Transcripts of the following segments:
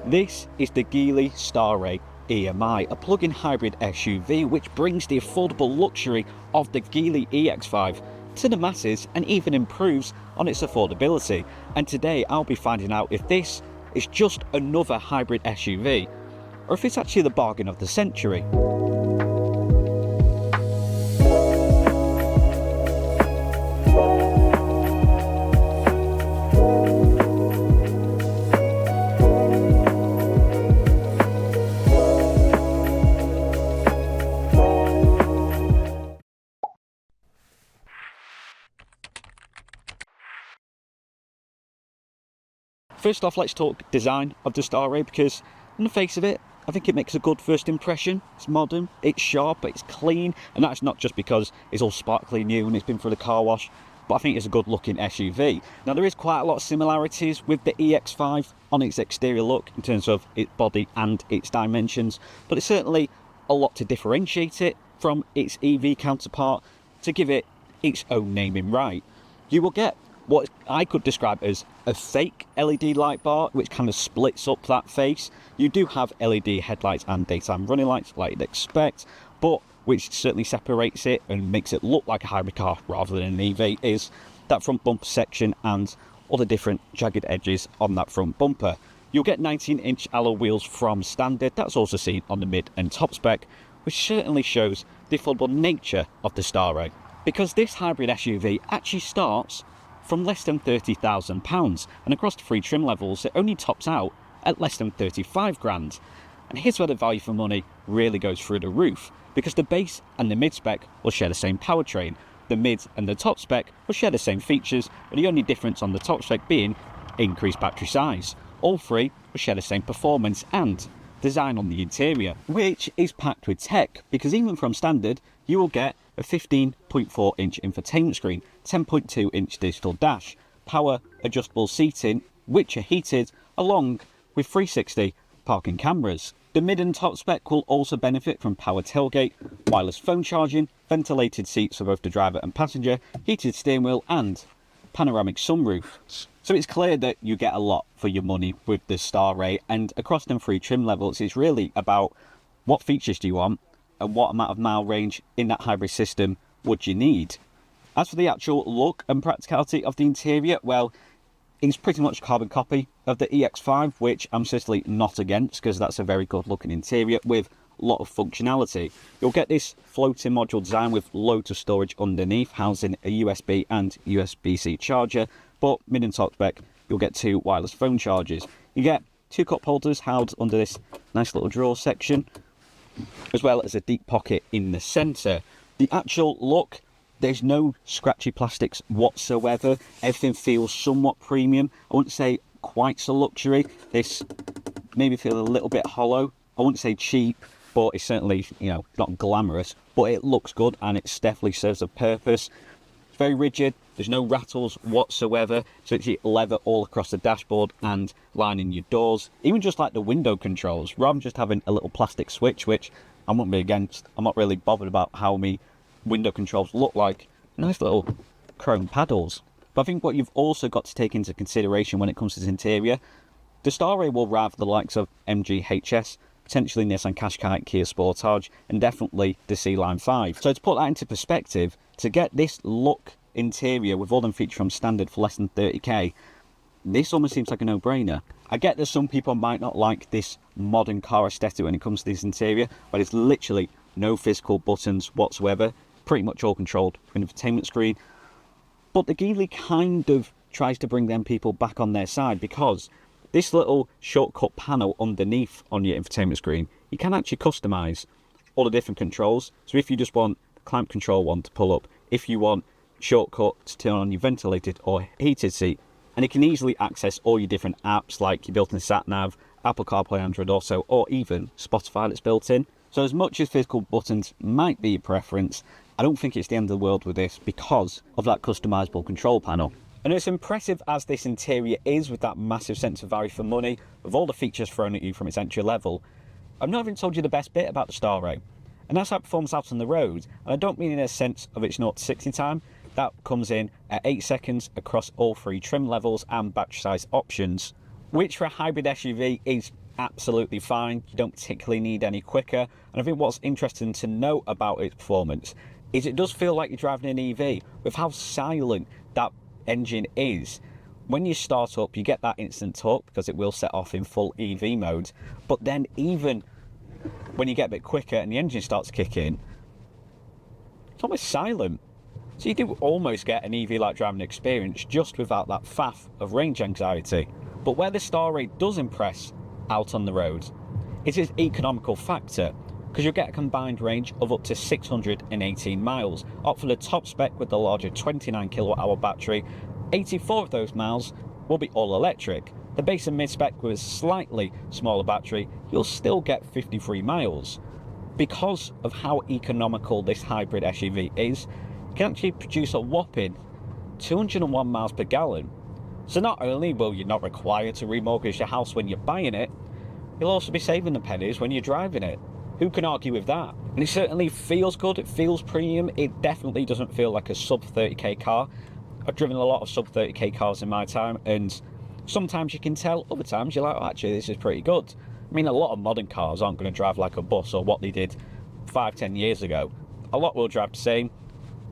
This is the Geely Starray EM-i, a plug-in hybrid SUV which brings the affordable luxury of the Geely EX5 to the masses and even improves on its affordability. And today I'll be finding out if this is just another hybrid SUV or if it's actually the bargain of the century. First off, let's talk design of the Starray, because on the face of it, I think it makes a good first impression. It's modern, it's sharp, it's clean, and that's not just because it's all sparkly new and it's been through the car wash, but I think it's a good looking SUV. Now there is quite a lot of similarities with the EX5 on its exterior look in terms of its body and its dimensions, but it's certainly a lot to differentiate it from its EV counterpart to give it its own naming right. You will get what I could describe as a fake LED light bar, which kind of splits up that face. You do have LED headlights and daytime running lights like you'd expect, but which certainly separates it and makes it look like a hybrid car rather than an EV is that front bumper section and all the different jagged edges on that front bumper. You'll get 19-inch alloy wheels from standard. That's also seen on the mid and top spec, which certainly shows the affordable nature of the Starray, because this hybrid SUV actually starts from less than £30,000, and across the three trim levels it only tops out at less than 35 grand. And here's where the value for money really goes through the roof, because the base and the mid spec will share the same powertrain, the mid and the top spec will share the same features, with the only difference on the top spec being increased battery size. All three will share the same performance and design on the interior, which is packed with tech, because even from standard you will get a 15.4 inch infotainment screen, 10.2 inch digital dash, power adjustable seating which are heated, along with 360 parking cameras. The mid and top spec will also benefit from power tailgate, wireless phone charging, ventilated seats for both the driver and passenger, heated steering wheel and panoramic sunroof. So it's clear that you get a lot for your money with the Starray, and across them three trim levels it's really about what features do you want and what amount of mile range in that hybrid system would you need. As for the actual look and practicality of the interior, well, it's pretty much a carbon copy of the EX5, which I'm certainly not against, because that's a very good looking interior with a lot of functionality. You'll get this floating module design with loads of storage underneath, housing a USB and USB-C charger, but mid and top spec you'll get two wireless phone chargers. You get two cup holders housed under this nice little drawer section, as well as a deep pocket in the centre. The actual look, there's no scratchy plastics whatsoever. Everything feels somewhat premium. I wouldn't say quite so luxury. This maybe feel a little bit hollow. I wouldn't say cheap, but it's certainly, you know, not glamorous, but it looks good and it definitely serves a purpose. It's very rigid. There's no rattles whatsoever, so it's leather all across the dashboard and lining your doors. Even just like the window controls, rather than just having a little plastic switch, which I wouldn't be against. I'm not really bothered about how me window controls look like. Nice little chrome paddles. But I think what you've also got to take into consideration when it comes to its interior, the Starray will rival the likes of MG HS, potentially Nissan Qashqai, Kia Sportage, and definitely the C-Line 5. So to put that into perspective, to get this look interior with all them features from standard for less than 30k, this almost seems like a no-brainer. I get that some people might not like this modern car aesthetic when it comes to this interior, but it's literally no physical buttons whatsoever, pretty much all controlled through an infotainment screen. But the Geely kind of tries to bring them people back on their side, because this little shortcut panel underneath on your infotainment screen, you can actually customize all the different controls. So if you just want climate control one to pull up, if you want shortcut to turn on your ventilated or heated seat, and you can easily access all your different apps like your built-in sat-nav, Apple CarPlay, Android Auto, or even Spotify that's built in. So as much as physical buttons might be your preference, I don't think it's the end of the world with this because of that customizable control panel. And as impressive as this interior is, with that massive sense of value for money, with all the features thrown at you from its entry level, I've not even told you the best bit about the Starray, and that's how it performs out on the road. And I don't mean in a sense of its 0 to 60 time. That comes in at 8 seconds across all three trim levels and battery size options, which for a hybrid SUV is absolutely fine. You don't particularly need any quicker. And I think what's interesting to note about its performance is it does feel like you're driving an EV with how silent that engine is. When you start up, you get that instant torque because it will set off in full EV mode. But then even when you get a bit quicker and the engine starts to kick in, it's almost silent. So you do almost get an EV-like driving experience just without that faff of range anxiety. But where the Starray does impress out on the road is its economical factor, because you'll get a combined range of up to 618 miles, opt for the top spec with the larger 29 kilowatt-hour battery. 84 of those miles will be all electric. The base and mid-spec with a slightly smaller battery, you'll still get 53 miles. Because of how economical this hybrid SUV is, you can actually produce a whopping 201 miles per gallon. So not only will you not require to remortgage your house when you're buying it, you'll also be saving the pennies when you're driving it. Who can argue with that? And it certainly feels good, it feels premium, it definitely doesn't feel like a sub 30k car. I've driven a lot of sub 30k cars in my time, and sometimes you can tell, other times you're like, oh, actually this is pretty good. I mean, a lot of modern cars aren't going to drive like a bus or what they did 5-10 years ago. A lot will drive the same.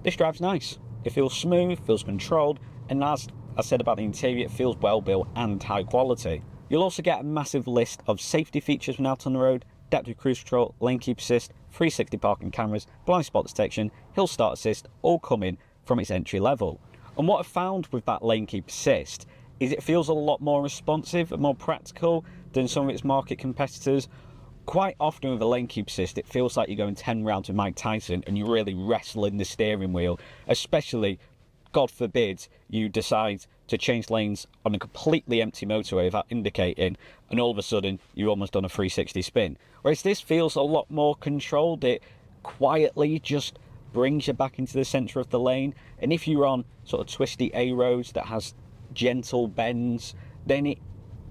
This drives nice. It feels smooth, feels controlled, and as I said about the interior, it feels well built and high quality. You'll also get a massive list of safety features when out on the road: adaptive cruise control, lane keep assist, 360 parking cameras, blind spot detection, hill start assist, all coming from its entry level. And what I've found with that lane keep assist is it feels a lot more responsive and more practical than some of its market competitors. Quite often with a lane keep assist, it feels like you're going 10 rounds with Mike Tyson and you're really wrestling the steering wheel, especially, God forbid, you decide to change lanes on a completely empty motorway without indicating, and all of a sudden you've almost done a 360 spin. Whereas this feels a lot more controlled. It quietly just brings you back into the centre of the lane, and if you're on sort of twisty A roads that has gentle bends, then it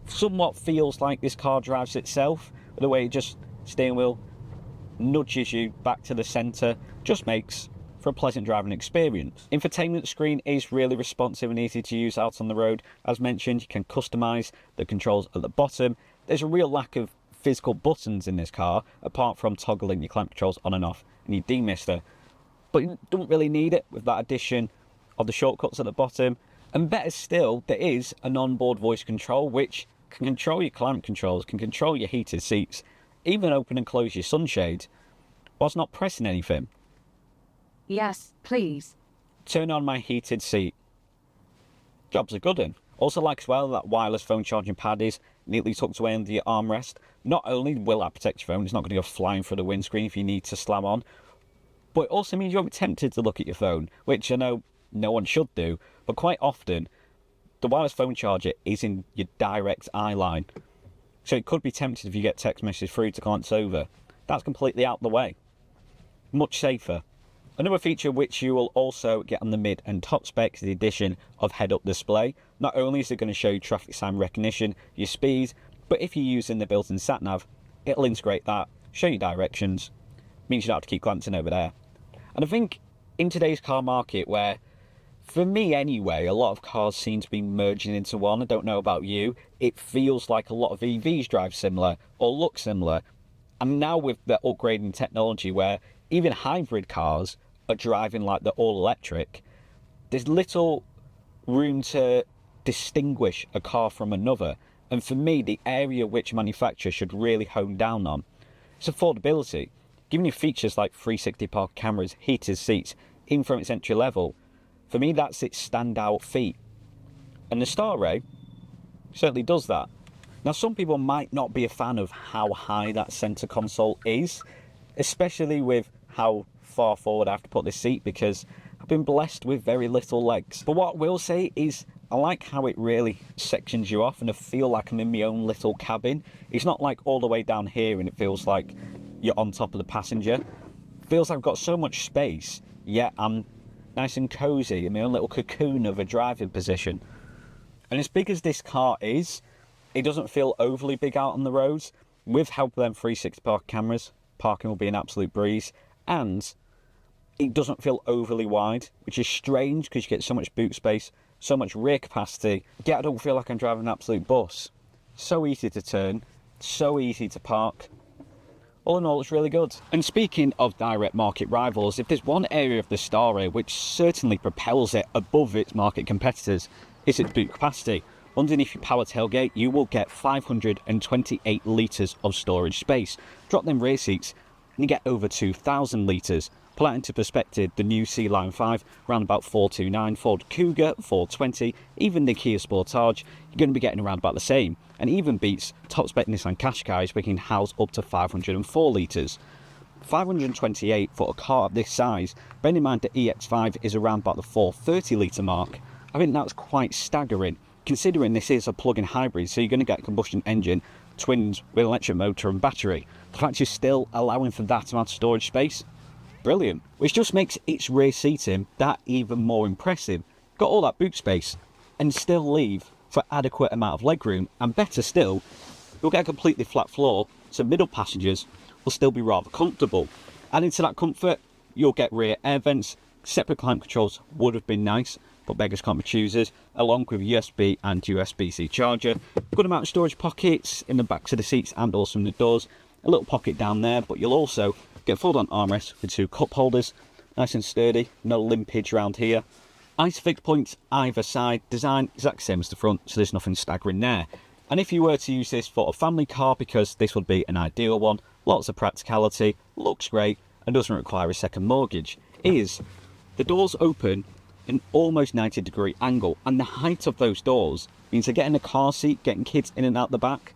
somewhat feels like this car drives itself. The way it just steering wheel nudges you back to the centre just makes for a pleasant driving experience. Infotainment screen is really responsive and easy to use out on the road. As mentioned, you can customise the controls at the bottom. There's a real lack of physical buttons in this car, apart from toggling your clamp controls on and off and your demister. But you don't really need it with that addition of the shortcuts at the bottom. And better still, there is an onboard voice control which can control your climate controls, can control your heated seats, even open and close your sunshade, whilst not pressing anything. Yes, please. Turn on my heated seat. Job's a good one. Also like as well that wireless phone charging pad is neatly tucked away under your armrest. Not only will that protect your phone, it's not going to go flying through the windscreen if you need to slam on, but it also means you won't be tempted to look at your phone, which I know no one should do, but quite often the wireless phone charger is in your direct eye line. So it could be tempted if you get text message through to glance over. That's completely out the way. Much safer. Another feature which you will also get on the mid and top spec is the addition of head-up display. Not only is it going to show you traffic sign recognition, your speed, but if you're using the built-in sat-nav, it'll integrate that, show you directions, means you don't have to keep glancing over there. And I think in today's car market where, for me anyway, a lot of cars seem to be merging into one. I don't know about you. It feels like a lot of EVs drive similar or look similar. And now with the upgrading technology where even hybrid cars are driving like they're all electric, there's little room to distinguish a car from another. And for me, the area which manufacturers should really hone down on is affordability. Giving you features like 360 park cameras, heated seats, even from its entry level. For me, that's its standout feat. And the Starray certainly does that. Now, some people might not be a fan of how high that centre console is, especially with how far forward I have to put this seat because I've been blessed with very little legs. But what I will say is I like how it really sections you off and I feel like I'm in my own little cabin. It's not like all the way down here and it feels like you're on top of the passenger. It feels like I've got so much space, yet I'm nice and cosy in my own little cocoon of a driving position. And as big as this car is, it doesn't feel overly big out on the roads. With help of them 360 park cameras, parking will be an absolute breeze. And it doesn't feel overly wide, which is strange because you get so much boot space, so much rear capacity. Yet I don't feel like I'm driving an absolute bus. So easy to turn, so easy to park. All in all, it's really good. And speaking of direct market rivals, if there's one area of the Starray which certainly propels it above its market competitors, it's its boot capacity. Underneath your power tailgate, you will get 528 litres of storage space. Drop them rear seats and you get over 2,000 litres. Put that into perspective, the new C-Line 5, around about 429, Ford Kuga, 420, even the Kia Sportage, you're going to be getting around about the same. And even beats top spec Nissan Qashqai's, which can house up to 504 litres. 528 for a car of this size, bearing in mind the EX5 is around about the 430 litre mark. I think that's quite staggering, considering this is a plug-in hybrid, so you're going to get a combustion engine, twins with electric motor and battery. The fact you're still allowing for that amount of storage space, brilliant. Which just makes its rear seating that even more impressive. Got all that boot space and still leave for adequate amount of legroom, and better still, you'll get a completely flat floor, so middle passengers will still be rather comfortable. Adding to that comfort, you'll get rear air vents. Separate climate controls would have been nice, but beggars can't be choosers, along with USB and USB-C charger. Good amount of storage pockets in the backs of the seats and also in the doors. A little pocket down there, but you'll also get a fold-on armrest with 2 cup holders. Nice and sturdy, no limpage around here. Isofix points either side, design exact same as the front, so there's nothing staggering there. And if you were to use this for a family car, because this would be an ideal one, lots of practicality, looks great, and doesn't require a second mortgage, is the doors open an almost 90-degree angle, and the height of those doors means that getting a car seat, getting kids in and out the back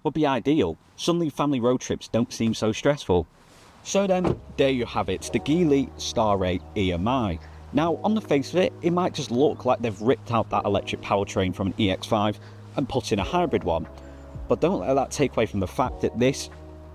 would be ideal. Suddenly family road trips don't seem so stressful. So then, there you have it, the Geely Starray EM-i. Now, on the face of it, it might just look like they've ripped out that electric powertrain from an EX5 and put in a hybrid one. But don't let that take away from the fact that this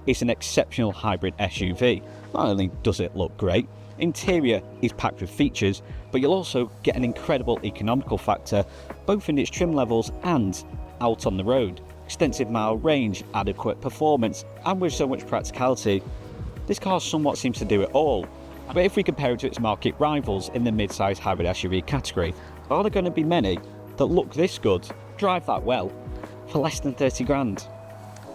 is an exceptional hybrid SUV. Not only does it look great, interior is packed with features, but you'll also get an incredible economical factor, both in its trim levels and out on the road. Extensive mile range, adequate performance, and with so much practicality, this car somewhat seems to do it all. But if we compare it to its market rivals in the mid-size hybrid SUV category, are there going to be many that look this good, drive that well, for less than 30 grand?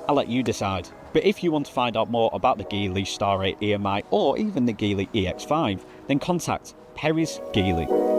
I'll let you decide. But if you want to find out more about the Geely Starray EM-i or even the Geely EX5, then contact Perry's Geely.